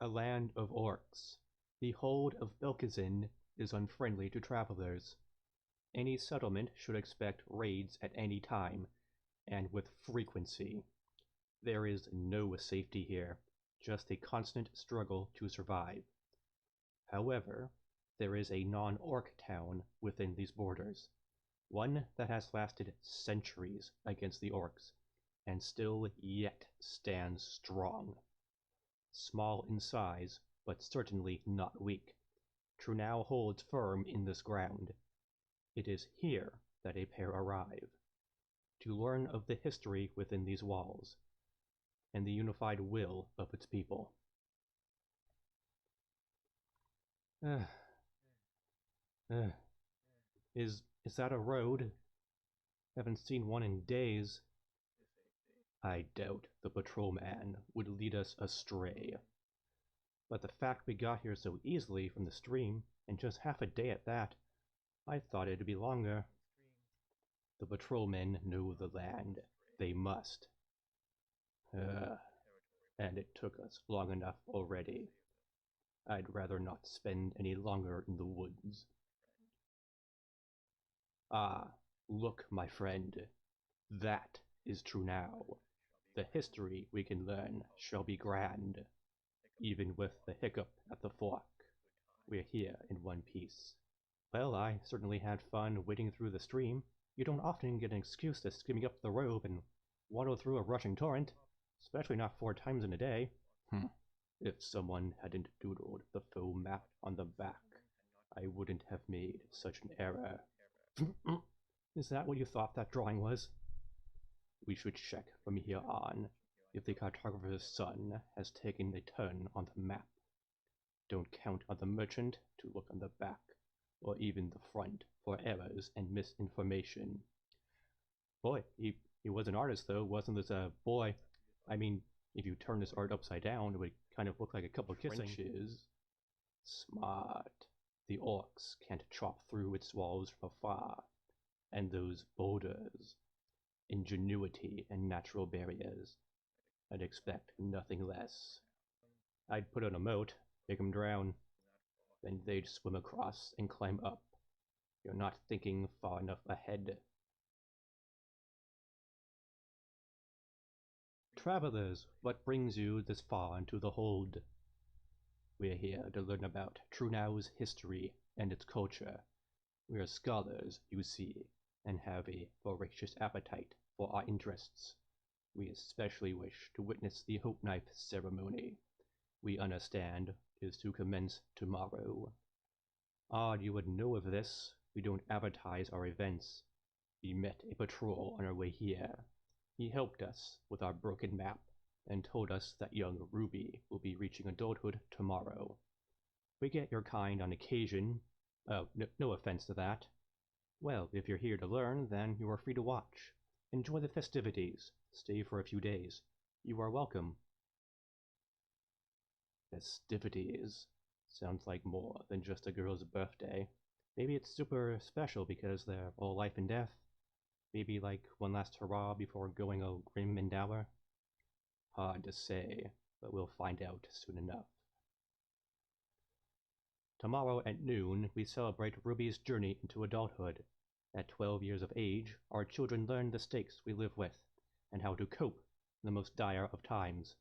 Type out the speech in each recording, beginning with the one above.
a land of orcs. The hold of Belkazin is unfriendly to travelers. Any settlement should expect raids at any time, and with frequency. There is no safety here, just a constant struggle to survive. However, there is a non-orc town within these borders, one that has lasted centuries against the orcs, and still yet stands strong. Small in size, but certainly not weak, Trunau holds firm in this ground. It is here that a pair arrive, to learn of the history within these walls, and the unified will of its people. Is that a road? Haven't seen one in days. I doubt the patrolman would lead us astray. But the fact we got here so easily from the stream, and just half a day at that, I thought it'd be longer. The patrolmen know the land. They must. And it took us long enough already. I'd rather not spend any longer in the woods. Ah, look, my friend. That is Trunau. The history we can learn shall be grand. Even with the hiccup at the fork, we're here in one piece. Well, I certainly had fun wading through the stream. You don't often get an excuse to skimming up the robe and waddle through a rushing torrent, especially not 4 times in a day. If someone hadn't doodled the faux map on the back, I wouldn't have made such an error. Is that what you thought that drawing was? We should check from here on if the cartographer's son has taken a turn on the map. Don't count on the merchant to look on the back, or even the front, for errors and misinformation. Boy, he was an artist though, wasn't this a boy? I mean, if you turn this art upside down, it would kind of look like a couple kissing. Trenches. Smart. The orcs can't chop through its walls from afar. And those boulders. Ingenuity and natural barriers. I'd expect nothing less. I'd put on a moat, make them drown. Then they'd swim across and climb up. You're not thinking far enough ahead. Travelers, what brings you this far into the hold? We're here to learn about Trunau's history and its culture. We are scholars, you see, and have a voracious appetite for our interests. We especially wish to witness the Hope Knife ceremony. We understand is to commence tomorrow. Odd you would know of this. We don't advertise our events. We met a patrol on our way here. He helped us with our broken map and told us that young Ruby will be reaching adulthood tomorrow. We get your kind on occasion. No offense to that. Well, if you're here to learn, then you are free to watch. Enjoy the festivities. Stay for a few days. You are welcome. Festivities. Sounds like more than just a girl's birthday. Maybe it's super special because they're all life and death. Maybe like one last hurrah before going all grim and dour. Hard to say, but we'll find out soon enough. Tomorrow at noon, we celebrate Ruby's journey into adulthood. At 12 years of age, our children learn the stakes we live with, and how to cope in the most dire of times.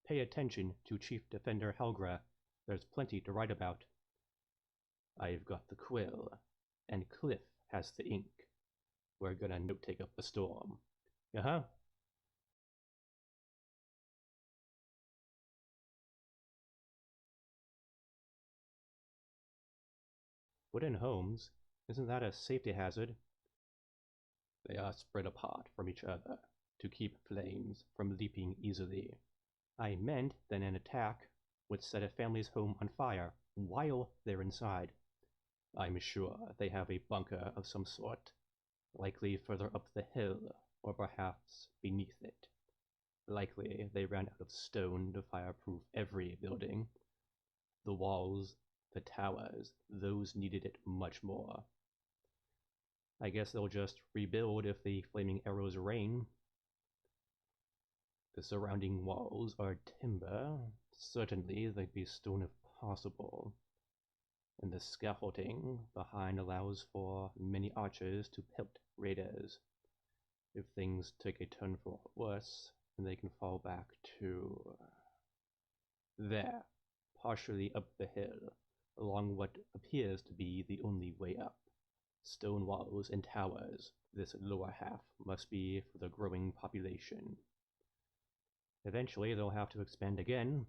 Pay attention to Chief Defender Helgra. There's plenty to write about. I've got the quill, and Cliff has the ink. We're gonna note-take up the storm. Uh-huh. Wooden homes? Isn't that a safety hazard? They are spread apart from each other to keep flames from leaping easily. I meant that an attack would set a family's home on fire while they're inside. I'm sure they have a bunker of some sort, likely further up the hill, or perhaps beneath it. Likely they ran out of stone to fireproof every building. The walls, the towers, those needed it much more. I guess they'll just rebuild if the flaming arrows rain. The surrounding walls are timber, certainly they'd be stone if possible. And the scaffolding behind allows for many archers to pelt raiders. If things take a turn for worse, then they can fall back to there, partially up the hill, along what appears to be the only way up. Stone walls and towers. This lower half must be for the growing population. Eventually they'll have to expand again.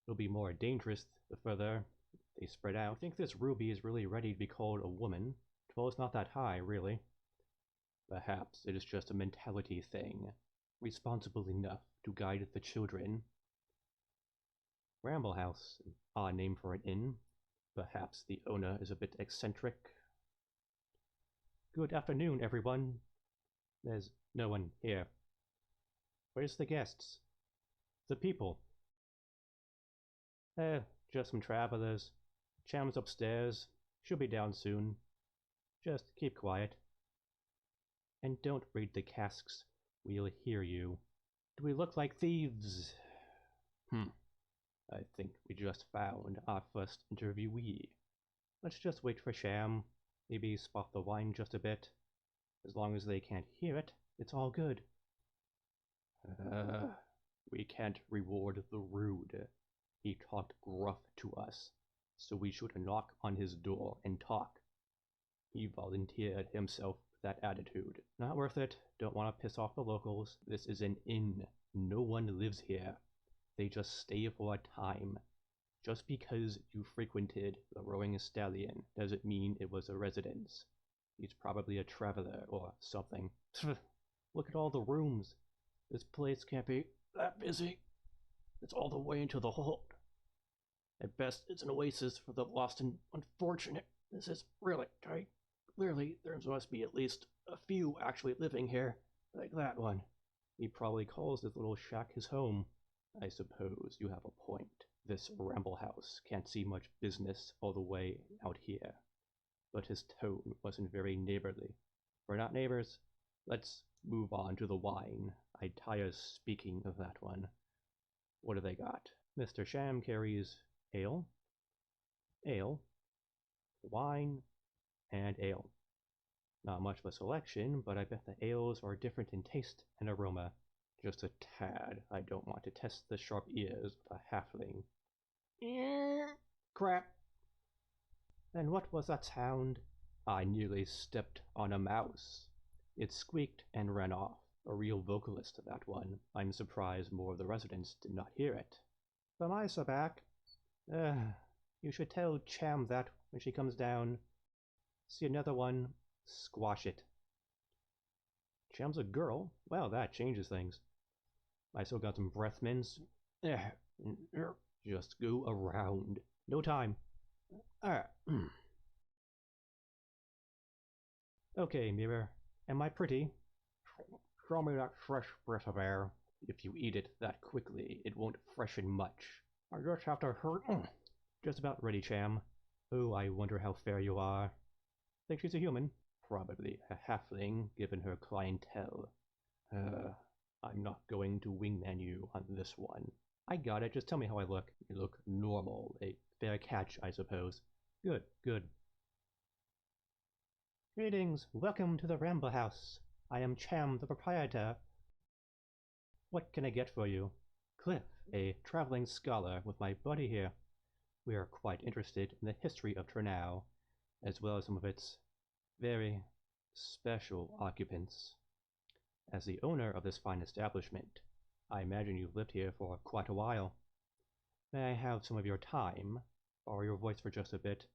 It'll be more dangerous the further they spread out. I think this Ruby is really ready to be called a woman. Well, it's not that high, really. Perhaps it is just a mentality thing, responsible enough to guide the children. Ramble House, an odd name for an inn. Perhaps the owner is a bit eccentric. Good afternoon, everyone. There's no one here. Where's the guests? The people. Just some travelers. Cham's upstairs. She'll be down soon. Just keep quiet. And don't raid the casks. We'll hear you. Do we look like thieves? I think we just found our first interviewee. Let's just wait for Cham. Maybe spot the wine just a bit. As long as they can't hear it, it's all good. We can't reward the rude. He talked gruff to us, so we should knock on his door and talk. He volunteered himself with that attitude. Not worth it. Don't want to piss off the locals. This is an inn. No one lives here. They just stay for a time. Just because you frequented the Rowing Stallion doesn't mean it was a residence. He's probably a traveler or something. Look at all the rooms. This place can't be that busy. It's all the way into the hold. At best, it's an oasis for the lost and unfortunate. This is really tight. Clearly, there must be at least a few actually living here, like that one. He probably calls this little shack his home. I suppose you have a point. This Ramble House can't see much business all the way out here. But his tone wasn't very neighborly. We're not neighbors. Let's move on to the wine. I tire speaking of that one. What do they got? Mr. Cham carries ale, wine, and ale. Not much of a selection, but I bet the ales are different in taste and aroma. Just a tad. I don't want to test the sharp ears of a halfling. Crap. And what was that sound? I nearly stepped on a mouse. It squeaked and ran off. A real vocalist, that one. I'm surprised more of the residents did not hear it. The mice are back. You should tell Cham that when she comes down. See another one? Squash it. Cham's a girl? Well, that changes things. I still got some breath mints. Just go around. No time. Okay, Mirror. Am I pretty? Show me that fresh breath of air. If you eat it that quickly, it won't freshen much. I just have to hurt. Just about ready, Cham. Oh, I wonder how fair you are. Think she's a human? Probably a halfling, given her clientele. I'm not going to wingman you on this one. I got it, just tell me how I look. You look normal. A fair catch, I suppose. Good, good. Greetings, welcome to the Ramble House. I am Cham, the proprietor. What can I get for you? Cliff, a traveling scholar with my buddy here. We are quite interested in the history of Turnau, as well as some of its very special occupants. As the owner of this fine establishment, I imagine you've lived here for quite a while. May I have some of your time? Borrow your voice for just a bit?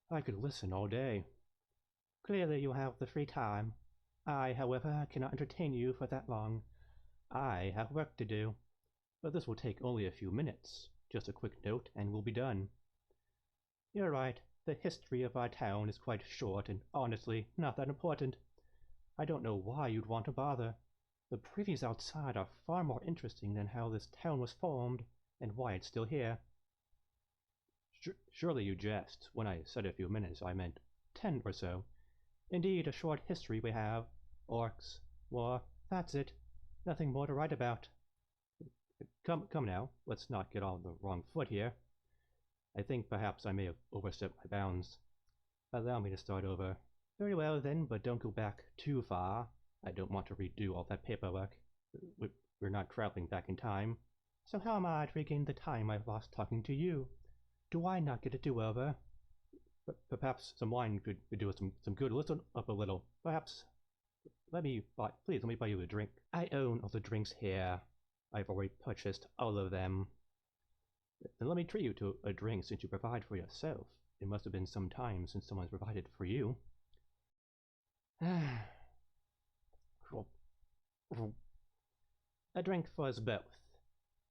I could listen all day. Clearly you have the free time. I, however, cannot entertain you for that long. I have work to do. But this will take only a few minutes. Just a quick note and we'll be done. You're right. The history of our town is quite short and, honestly, not that important. I don't know why you'd want to bother. The privys outside are far more interesting than how this town was formed and why it's still here. Surely you jest. When I said a few minutes, I meant 10 or so. Indeed, a short history we have. Orcs, war, that's it. Nothing more to write about. Come now, let's not get on the wrong foot here. I think perhaps I may have overstepped my bounds. Allow me to start over. Very well then, but don't go back too far. I don't want to redo all that paperwork. We're not traveling back in time. So how am I to regain the time I've lost talking to you? Do I not get a do-over? Perhaps some wine could do us some good. Listen up a little. Perhaps please let me buy you a drink. I own all the drinks here. I've already purchased all of them. Then let me treat you to a drink since you provide for yourself. It must have been some time since someone's provided for you. A drink for us both.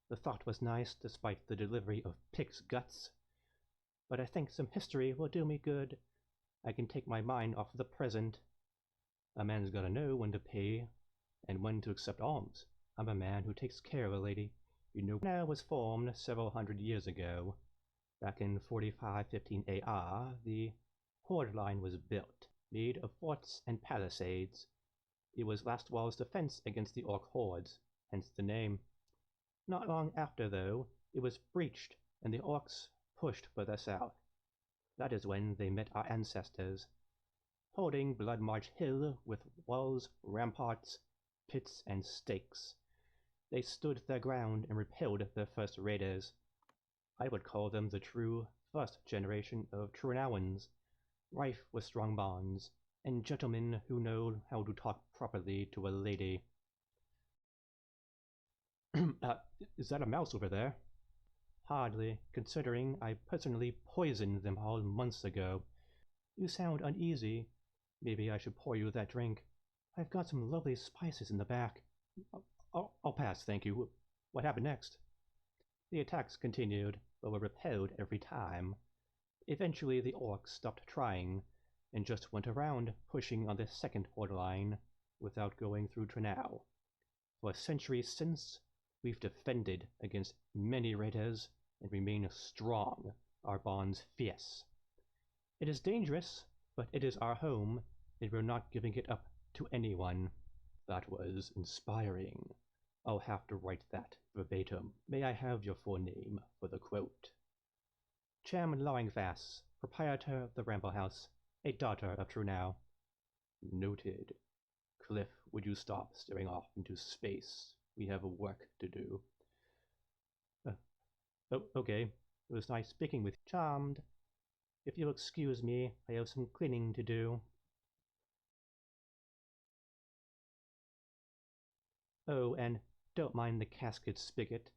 The thought was nice despite the delivery of pig's guts. But I think some history will do me good. I can take my mind off the present. A man's gotta know when to pay and when to accept alms. I'm a man who takes care of a lady. You know, now was formed several hundred years ago. Back in 4515 AR, the horde line was built, made of forts and palisades. It was Lastwall's defense against the orc hordes, hence the name. Not long after, though, it was breached, and the orcs pushed further south. That is when they met our ancestors, holding Blood March Hill with walls, ramparts, pits, and stakes. They stood their ground and repelled their first raiders. I would call them the true first generation of Truanowans, rife with strong bonds, and gentlemen who know how to talk properly to a lady. Is that a mouse over there? Hardly, considering I personally poisoned them all months ago. You sound uneasy. Maybe I should pour you that drink. I've got some lovely spices in the back. I'll pass, thank you. What happened next? The attacks continued, but were repelled every time. Eventually the orcs stopped trying, and just went around pushing on the second horde line without going through Trunau. For centuries since, we've defended against many raiders and remain strong, our bonds fierce. It is dangerous, but it is our home, and we're not giving it up to anyone. That was inspiring. I'll have to write that verbatim. May I have your full name for the quote? Chairman Lawingfass, proprietor of the Ramble House, a daughter of Trunau. Noted. Cliff, would you stop staring off into space? We have work to do. Okay. It was nice speaking with you. Charmed. If you'll excuse me, I have some cleaning to do. Oh, and don't mind the casket spigot.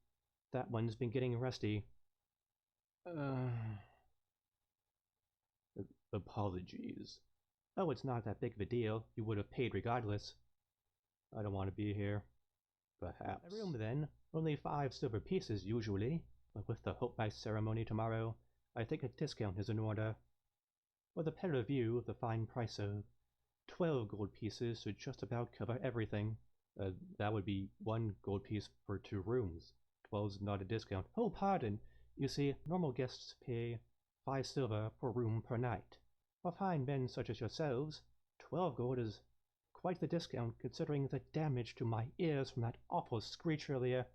That one's been getting rusty. Apologies. Oh, it's not that big of a deal. You would have paid regardless. I don't want to be here. Perhaps. A room then. Only 5 silver pieces usually. But with the Hope Night ceremony tomorrow, I think a discount is in order. For the better view, the fine price of 12 gold pieces should just about cover everything. That would be 1 gold piece per 2 rooms. 12's not a discount. Oh, pardon. You see, normal guests pay 5 silver per room per night. For fine men such as yourselves, 12 gold is quite the discount considering the damage to my ears from that awful screech earlier.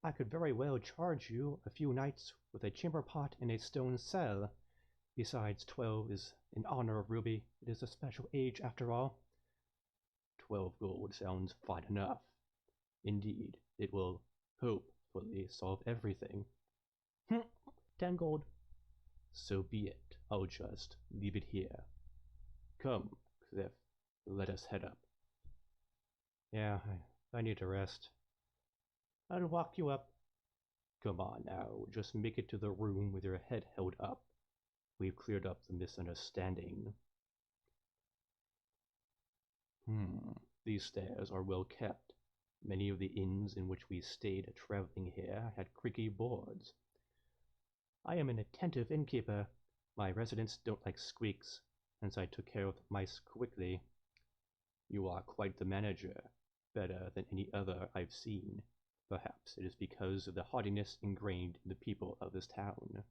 I could very well charge you a few nights with a chamber pot in a stone cell. Besides, 12 is in honor of Ruby. It is a special age after all. 12 gold sounds fine enough. Indeed, it will hopefully solve everything. 10 gold. So be it. I'll just leave it here. Come, Cliff, let us head up. Yeah, I need to rest. I'll walk you up. Come on now, just make it to the room with your head held up. We've cleared up the misunderstanding. These stairs are well kept. Many of the inns in which we stayed traveling here had creaky boards. I am an attentive innkeeper. My residents don't like squeaks, hence I took care of mice quickly. You are quite the manager, better than any other I've seen. Perhaps it is because of the haughtiness ingrained in the people of this town.